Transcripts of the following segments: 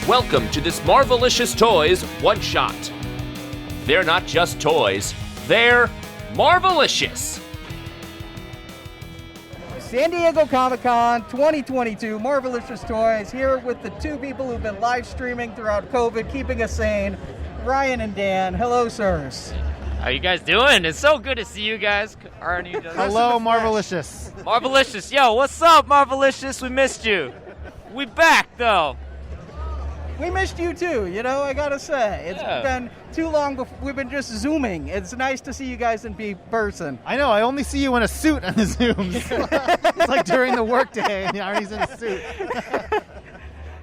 Welcome to this Marvelicious Toys one-shot. They're not just toys, they're Marvelicious. San Diego Comic-Con 2022, Marvelicious Toys, here with the two people who've been live streaming throughout COVID, keeping us sane, Ryan and Dan. Hello, sirs. How you guys doing? It's so good to see you guys. Arnie, hello, Marvelicious. Marvelicious. Yo, what's up, Marvelicious? We missed you. We back, though. We missed you, too, you know, I gotta say. It's been too long, we've been just Zooming. It's nice to see you guys in person. I know, I only see you in a suit on the Zooms. It's like during the workday, and Arnie's in a suit.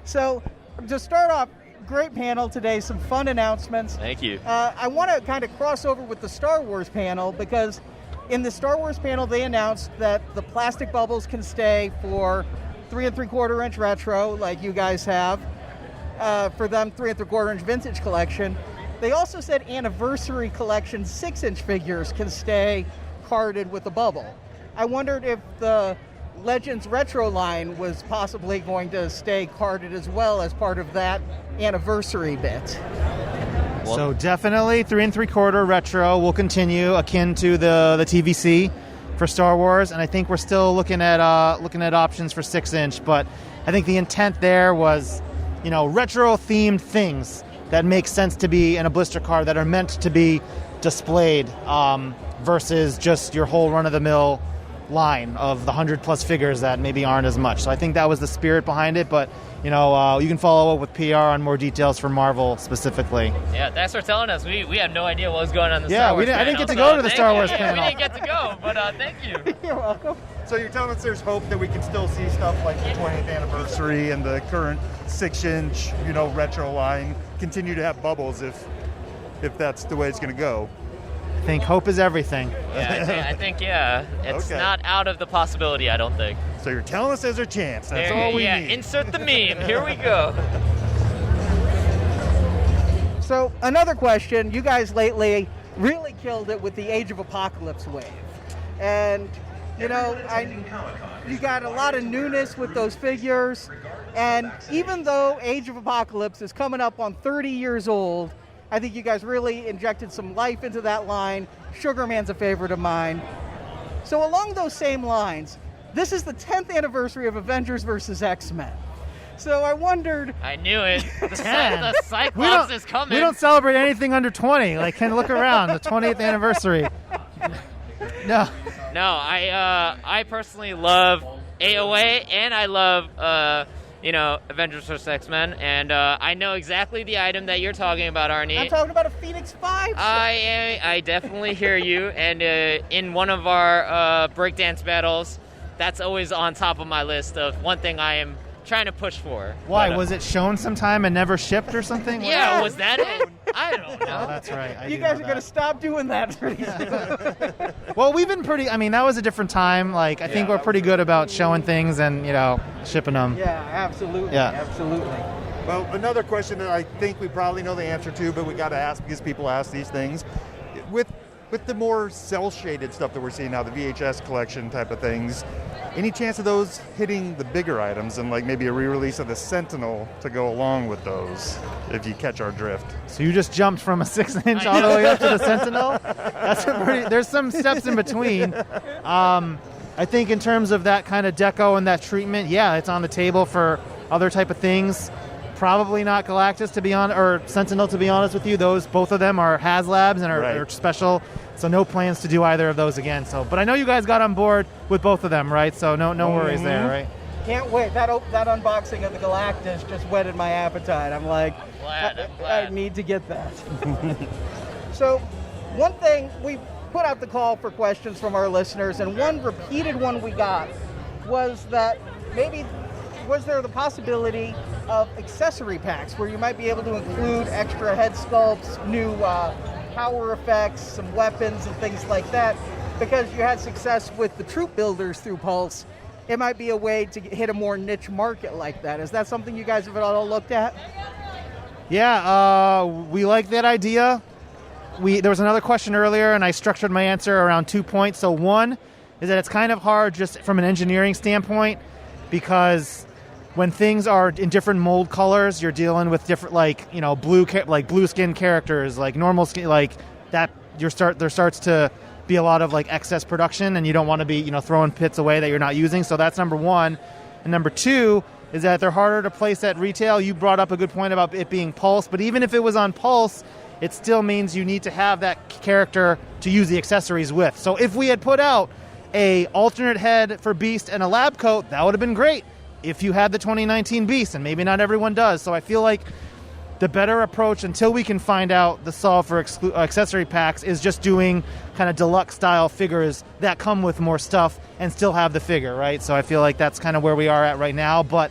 So, to start off, great panel today, some fun announcements. Thank you. I want to kind of cross over with the Star Wars panel, because in the Star Wars panel, they announced that the plastic bubbles can stay for 3 3/4 inch retro, like you guys have. For them, 3 3/4 inch vintage collection. They also said anniversary collection 6-inch figures can stay carded with a bubble. I wondered if the Legends retro line was possibly going to stay carded as well as part of that anniversary bit. So definitely 3 3/4 retro will continue, akin to the TVC for Star Wars, and I think we're still looking at options for 6-inch. But I think the intent there was, you know, retro-themed things that make sense to be in a blister card that are meant to be displayed versus just your whole run-of-the-mill line of the 100-plus figures that maybe aren't as much. So I think that was the spirit behind it, but, you know, you can follow up with PR on more details for Marvel specifically. Yeah, thanks for telling us. We had no idea what was going on in the Star Wars panel. I didn't get to go to the Star Wars panel. We didn't get to go, but thank you. You're welcome. So you're telling us there's hope that we can still see stuff like the 20th anniversary and the current 6-inch, you know, retro line continue to have bubbles if that's the way it's going to go. I think hope is everything. Yeah, I think it's not out of the possibility, I don't think. So you're telling us there's a chance. That's all we need. Yeah, insert the meme. Here we go. So another question, you guys lately really killed it with the Age of Apocalypse wave. And, you know, you got a lot of newness with those figures. And even though Age of Apocalypse is coming up on 30 years old, I think you guys really injected some life into that line. Sugarman's a favorite of mine. So along those same lines, this is the 10th anniversary of Avengers vs. X-Men. So I wondered... I knew it. The Cyclops is coming. We don't celebrate anything under 20. Like, can look around, the 20th anniversary. No, I personally love AOA, and I love... Avengers vs. X-Men, and I know exactly the item that you're talking about, Arnie. I'm talking about a Phoenix 5. I definitely hear you, and in one of our breakdance battles, that's always on top of my list of one thing I am trying to push for. Why? Was it shown sometime and never shipped or something? Yeah, was that it? I don't know. Oh, that's right. You guys are going to stop doing that pretty soon. Well, we've been pretty, that was a different time. Like, I think we're pretty good about showing things and, shipping them. Yeah, absolutely. Yeah. Absolutely. Well, another question that I think we probably know the answer to, but we got to ask because people ask these things. With the more cel-shaded stuff that we're seeing now, the VHS collection type of things, any chance of those hitting the bigger items and like maybe a re-release of the Sentinel to go along with those, if you catch our drift? So you just jumped from a 6-inch all the way up to the Sentinel? There's some steps in between. I think in terms of that kind of deco and that treatment, it's on the table for other type of things. Probably not Galactus, to be honest, or Sentinel, to be honest with you. Both of them are HasLabs and are special, so no plans to do either of those again. But I know you guys got on board with both of them, right? So no worries there, right? Can't wait. That unboxing of the Galactus just whetted my appetite. I'm like, I'm glad. I need to get that. So one thing, we put out the call for questions from our listeners, and one repeated one we got was that was there the possibility of accessory packs where you might be able to include extra head sculpts, new power effects, some weapons and things like that? Because you had success with the troop builders through Pulse, it might be a way to hit a more niche market like that. Is that something you guys have all looked at? Yeah, we like that idea. There was another question earlier, and I structured my answer around 2 points. So one is that it's kind of hard just from an engineering standpoint, because when things are in different mold colors, you're dealing with different, like, you know, blue skin characters, like normal skin, like that. There starts to be a lot of like excess production, and you don't want to be, you know, throwing pits away that you're not using. So that's number one. And number two is that they're harder to place at retail. You brought up a good point about it being Pulse, but even if it was on Pulse, it still means you need to have that character to use the accessories with. So if we had put out a alternate head for Beast and a lab coat, that would have been great if you had the 2019 Beast, and maybe not everyone does. So I feel like the better approach, until we can find out the solve for accessory packs, is just doing kind of deluxe style figures that come with more stuff and still have the figure, right? So I feel like that's kind of where we are at right now, but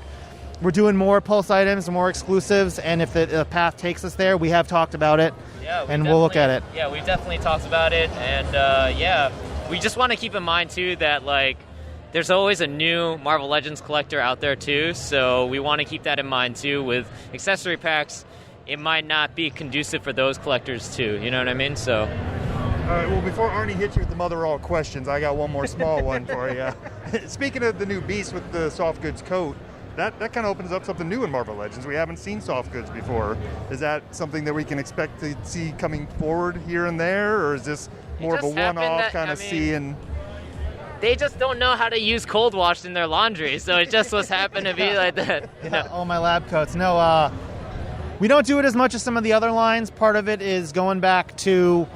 we're doing more Pulse items, more exclusives, and if the path takes us there, we have talked about it, and we'll look at it. Yeah, we've definitely talked about it, and we just want to keep in mind too that like there's always a new Marvel Legends collector out there too, so we want to keep that in mind too. With accessory packs, it might not be conducive for those collectors too, you know what I mean? So all right, well, before Arnie hits you with the mother of all questions, I got one more small one for you. Speaking of the new Beast with the soft goods coat, that kind of opens up something new in Marvel Legends. We haven't seen soft goods before. Is that something that we can expect to see coming forward here and there, or is this more of a one-off kind of seeing? They just don't know how to use cold wash in their laundry, so it just was happened to be like that. You know? All my lab coats. No, we don't do it as much as some of the other lines. Part of it is going back to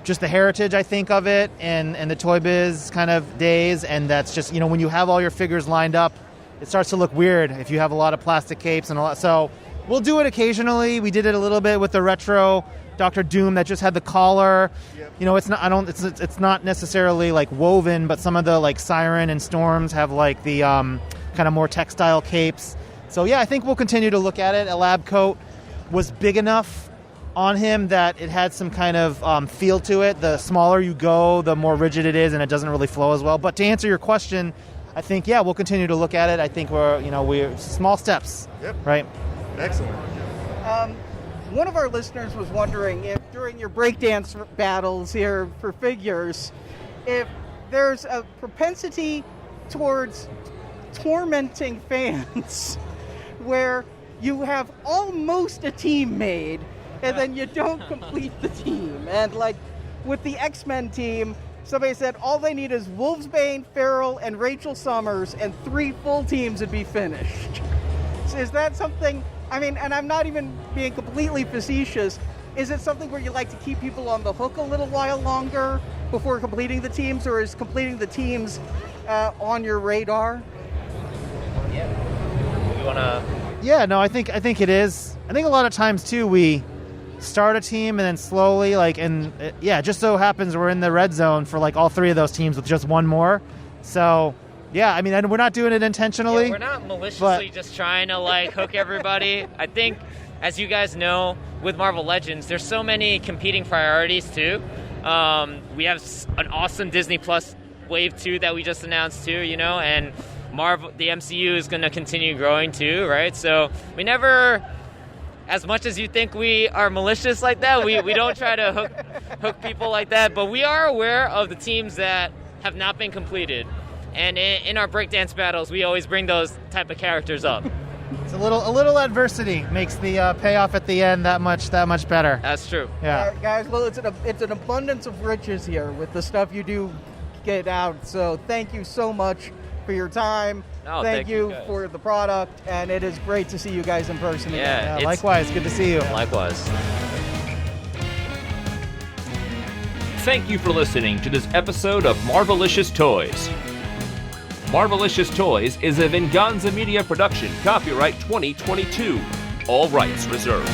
just the heritage, I think, of it, and the Toy Biz kind of days, and that's just, you know, when you have all your figures lined up, it starts to look weird if you have a lot of plastic capes and a lot. So we'll do it occasionally. We did it a little bit with the retro Dr. Doom that just had the collar. Yep. You know, it's not not necessarily like woven, but some of the like Siren and Storms have like the kind of more textile capes. So yeah, I think we'll continue to look at it. A lab coat was big enough on him that it had some kind of feel to it. The smaller you go, the more rigid it is, and it doesn't really flow as well. But to answer your question, I think, yeah, we'll continue to look at it. I think we're small steps. Yep. Right. Excellent. One of our listeners was wondering if during your breakdance battles here for figures, if there's a propensity towards tormenting fans where you have almost a team made and then you don't complete the team. And like with the X-Men team, somebody said all they need is Wolfsbane, Farrell, and Rachel Summers, and 3 full teams would be finished. So is that something, I mean, and I'm not even being completely facetious, is it something where you like to keep people on the hook a little while longer before completing the teams, or is completing the teams on your radar? Yeah. You want to... Yeah, no, I think it is. I think a lot of times, too, we start a team and then slowly, it just so happens we're in the red zone for, like, all 3 of those teams with just one more. So, yeah, I mean, and we're not doing it intentionally. Yeah, we're not maliciously just trying to, like, hook everybody. I think, as you guys know, with Marvel Legends, there's so many competing priorities, too. We have an awesome Disney Plus Wave 2 that we just announced, too, you know, and the MCU is going to continue growing, too, right? So we never... As much as you think we are malicious like that, we don't try to hook people like that, but we are aware of the teams that have not been completed. And in our breakdance battles, we always bring those type of characters up. It's a little adversity makes the payoff at the end that much better. That's true. Yeah, guys. Well, it's an abundance of riches here with the stuff you do get out. So thank you so much for your time. Oh, thank you for the product, and it is great to see you guys in person again. Yeah, likewise. Good to see you. Likewise. Thank you for listening to this episode of Marvelicious Toys. Marvelicious Toys is a Venganza Media production, copyright 2022. All rights reserved.